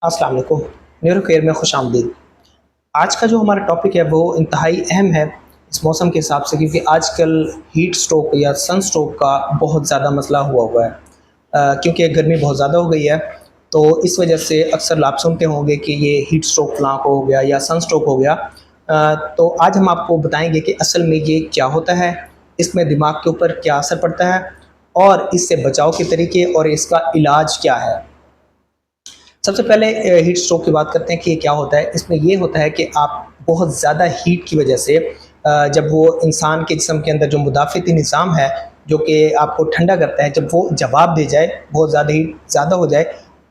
अस्सलाम वालेकुम। Neuro care में खुश आमदीद। आज का जो हमारा टॉपिक है वो इंतहाई अहम है इस मौसम के हिसाब से, क्योंकि आजकल हीट स्ट्रोक या सन स्ट्रोक का बहुत ज़्यादा मसला हुआ है। क्योंकि गर्मी बहुत ज़्यादा हो गई है, तो इस वजह से अक्सर आप सुनते होंगे कि ये हीट स्ट्रोक फलां को हो गया या सन स्ट्रोक हो गया। तो आज हम आपको बताएंगे कि असल में ये क्या होता है, इसमें दिमाग के ऊपर क्या असर पड़ता है और इससे बचाव के तरीके और इसका इलाज क्या है। सबसे पहले हीट स्ट्रोक की बात करते हैं कि ये क्या होता है। इसमें ये होता है कि आप बहुत ज़्यादा हीट की वजह से जब वो इंसान के जिस्म के अंदर जो मुदाफ़ती निज़ाम है जो कि आपको ठंडा करता है, जब वो जवाब दे जाए, बहुत ज़्यादा हीट ज़्यादा हो जाए,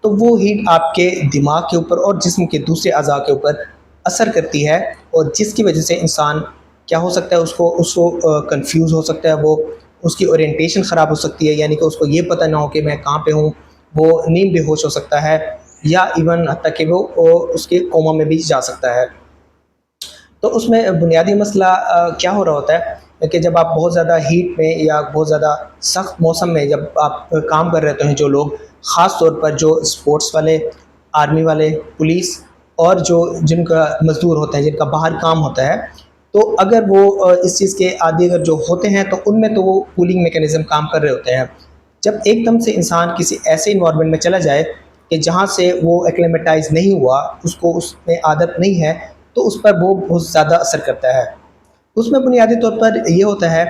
तो वो हीट आपके दिमाग के ऊपर और जिस्म के दूसरे अज़ा के ऊपर असर करती है, और जिसकी वजह से इंसान क्या हो सकता है, उसको उसको कंफ्यूज हो सकता है, वो उसकी ओरिएंटेशन ख़राब हो सकती है, यानी कि उसको ये पता ना हो कि मैं कहाँ पे हूँ। वो नींद बेहोश हो सकता है या इवन हत्ता कि वो उसके कोमा में भी जा सकता है। तो उसमें बुनियादी मसला क्या हो रहा होता है कि जब आप बहुत ज़्यादा हीट में या बहुत ज़्यादा सख्त मौसम में जब आप काम कर रहे होते हैं, जो लोग ख़ास तौर पर जो स्पोर्ट्स वाले, आर्मी वाले, पुलिस और जो जिनका मज़दूर होते हैं, जिनका बाहर काम होता है, तो अगर वो इस चीज़ के आदी अगर जो होते हैं, तो उनमें तो वो कूलिंग मैकेनिज़्म काम कर रहे होते हैं। जब एकदम से इंसान किसी ऐसे इन्वायरमेंट में चला जाए कि जहाँ से वो एक्लेमेटाइज नहीं हुआ, उसको उसमें आदत नहीं है, तो उस पर वो बहुत ज़्यादा असर करता है। उसमें बुनियादी तौर पर ये होता है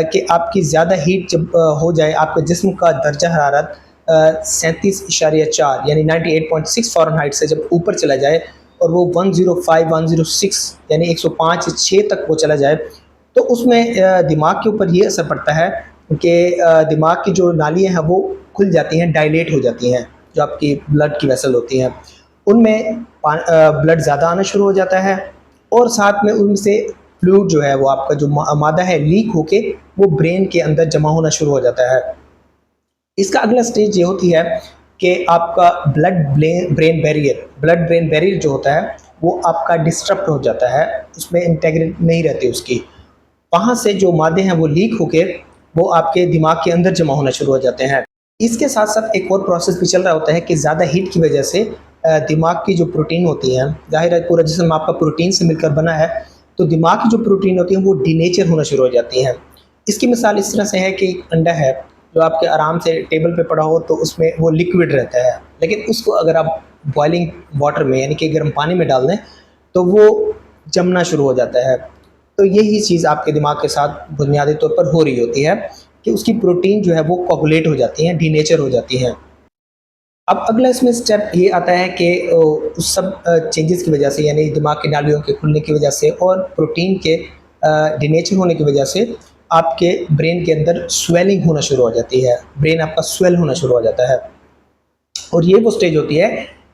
कि आपकी ज़्यादा हीट जब हो जाए, आपके जिस्म का दर्जा हरारत 37.4 यानी 98.6 फ़ारेनहाइट से जब ऊपर चला जाए और वो 105 106 यानी 105 6 तक वो चला जाए, तो उसमें दिमाग के ऊपर ये असर पड़ता है कि दिमाग की जो नालियाँ हैं वो खुल जाती हैं, डायलेट हो जाती हैं। जो आपकी ब्लड की वेसल होती हैं, उनमें ब्लड ज़्यादा आना शुरू हो जाता है, और साथ में उनसे फ्लूइड जो है वो आपका जो मादा है लीक होके वो ब्रेन के अंदर जमा होना शुरू हो जाता है। इसका अगला स्टेज ये होती है कि आपका ब्लड ब्रेन बैरियर जो होता है वो आपका डिस्टर्ब हो जाता है, उसमें इंटेग्रिटी नहीं रहती उसकी। वहाँ से जो मादे हैं वो लीक होके वो आपके दिमाग के अंदर जमा होना शुरू हो जाते हैं। इसके साथ साथ एक और प्रोसेस भी चल रहा होता है कि ज़्यादा हीट की वजह से दिमाग की जो प्रोटीन होती हैं, ज़ाहिर है पूरा जिस्म आपका प्रोटीन से मिलकर बना है, तो दिमाग की जो प्रोटीन होती हैं वो डीनेचर होना शुरू हो जाती हैं। इसकी मिसाल इस तरह से है कि एक अंडा है जो आपके आराम से टेबल पे पड़ा हो, तो उसमें वो लिक्विड रहता है, लेकिन उसको अगर आप बॉइलिंग वाटर में यानी कि गर्म पानी में डाल दें तो वो जमना शुरू हो जाता है। तो यही चीज़ आपके दिमाग के साथ बुनियादी तौर पर हो रही होती है कि उसकी प्रोटीन जो है वो कोगुलेट हो जाती हैं, डीनेचर हो जाती हैं। अब अगला इसमें स्टेप ये आता है कि उस सब चेंजेस की वजह से, यानी दिमाग की नालियों के खुलने की वजह से और प्रोटीन के डीनेचर होने की वजह से आपके ब्रेन के अंदर स्वेलिंग होना शुरू हो जाती है, ब्रेन आपका स्वेल होना शुरू हो जाता है। और ये वो स्टेज होती है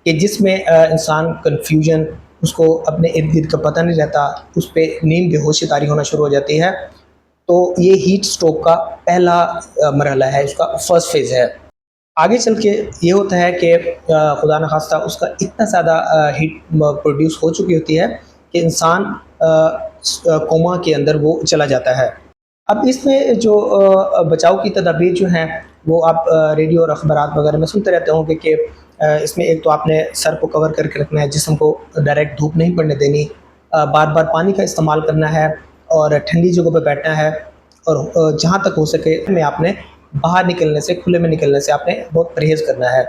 कि जिसमें इंसान कन्फ्यूजन, उसको अपने इर्द गिर्द का पता नहीं रहता, उस पर नींद बेहोशी तारी होना शुरू हो जाती है। तो ये हीट स्ट्रोक का पहला मरहला है, उसका फर्स्ट फेज़ है। आगे चल के ये होता है कि खुदा न खास्ता उसका इतना ज़्यादा हीट प्रोड्यूस हो चुकी होती है कि इंसान कोमा के अंदर वो चला जाता है। अब इसमें जो बचाव की तदाबीर जो हैं वो आप रेडियो और अखबारात वगैरह में सुनते रहते होंगे कि इसमें एक तो आपने सर को कवर करके रखना है, जिस्म को डायरेक्ट धूप नहीं पड़ने देनी, बार बार पानी का इस्तेमाल करना है और ठंडी जगहों पर बैठना है, और जहाँ तक हो सके में आपने बाहर निकलने से, खुले में निकलने से आपने बहुत परहेज़ करना है।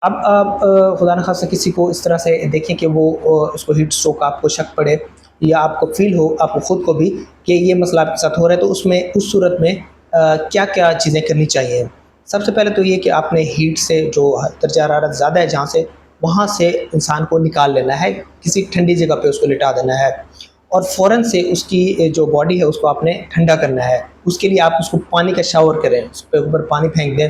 अब आप खुदा न खास्ता किसी को इस तरह से देखें कि वो उसको हीट स्ट्रोक का आपको शक पड़े या आपको फ़ील हो, आपको ख़ुद को भी, कि ये मसला आपके साथ हो रहा है, तो उसमें उस सूरत में क्या क्या चीज़ें करनी चाहिए। सबसे पहले तो ये कि आपने हीट से जो दर्जा हरारत ज़्यादा है जहाँ से, वहाँ से इंसान को निकाल लेना है, किसी ठंडी जगह पे उसको लिटा देना है, और फ़ौरन से उसकी जो बॉडी है उसको आपने ठंडा करना है। उसके लिए आप उसको पानी का शावर करें, उस पे ऊपर पानी फेंक दें,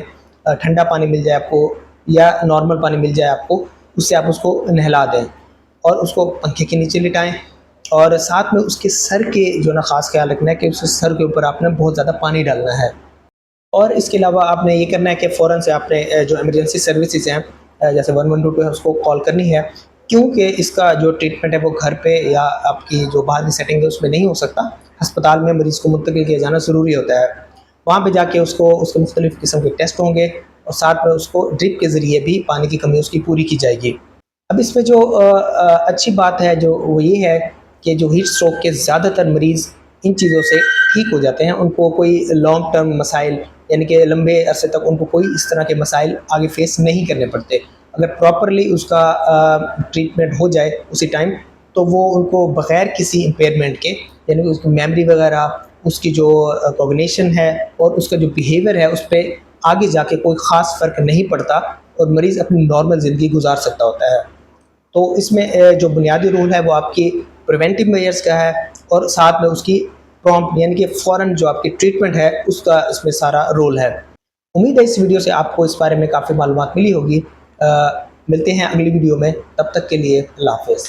ठंडा पानी मिल जाए आपको या नॉर्मल पानी मिल जाए आपको, उससे आप उसको नहला दें और उसको पंखे के नीचे लिटाएं, और साथ में उसके सर के जो ना ख़ास ख्याल रखना है कि उसके सर के ऊपर आपने बहुत ज़्यादा पानी डालना है। और इसके अलावा आपने ये करना है कि फ़ौरन से आपने जो इमरजेंसी सर्विसेज हैं, जैसे 112 है, उसको कॉल करनी है, क्योंकि इसका जो ट्रीटमेंट है वो घर पे या आपकी जो बाहर की सेटिंग है उसमें नहीं हो सकता। अस्पताल में मरीज़ को मुंतकिल किया जाना ज़रूरी होता है। वहाँ पे जाके उसको उसके मुख्तलिफ़ किस्म के टेस्ट होंगे और साथ में उसको ड्रिप के ज़रिए भी पानी की कमी उसकी पूरी की जाएगी। अब اب اس میں جو اچھی بات ہے جو وہ یہ ہے کہ جو ہیٹ اسٹروک کے زیادہ تر مریض ان چیزوں سے ٹھیک ہو جاتے ہیں، ان کو کوئی لانگ ٹرم مسائل یعنی کہ لمبے عرصے تک ان کو کوئی اس طرح کے مسائل آگے فیس نہیں کرنے پڑتے۔ اگر پراپرلی اس کا ٹریٹمنٹ ہو جائے اسی ٹائم، تو وہ ان کو بغیر کسی امپیئرمنٹ کے، یعنی کہ اس کی میموری وغیرہ، اس کی جو کوگنیشن ہے اور اس کا جو بیہیویئر ہے، اس پہ آگے جا کے کوئی خاص فرق نہیں پڑتا اور مریض اپنی نارمل زندگی گزار سکتا ہوتا ہے۔ تو اس میں جو بنیادی رول ہے وہ آپ کی پریونٹیو میجرز کا ہے، اور ساتھ میں اس کی پرومپٹ یعنی کہ فوراً جو آپ کی ٹریٹمنٹ ہے اس کا اس میں سارا رول ہے۔ امید ہے اس ویڈیو سے آپ کو اس بارے میں کافی معلومات ملی ہوگی۔ ملتے ہیں اگلی ویڈیو میں، تب تک کے لیے اللہ حافظ۔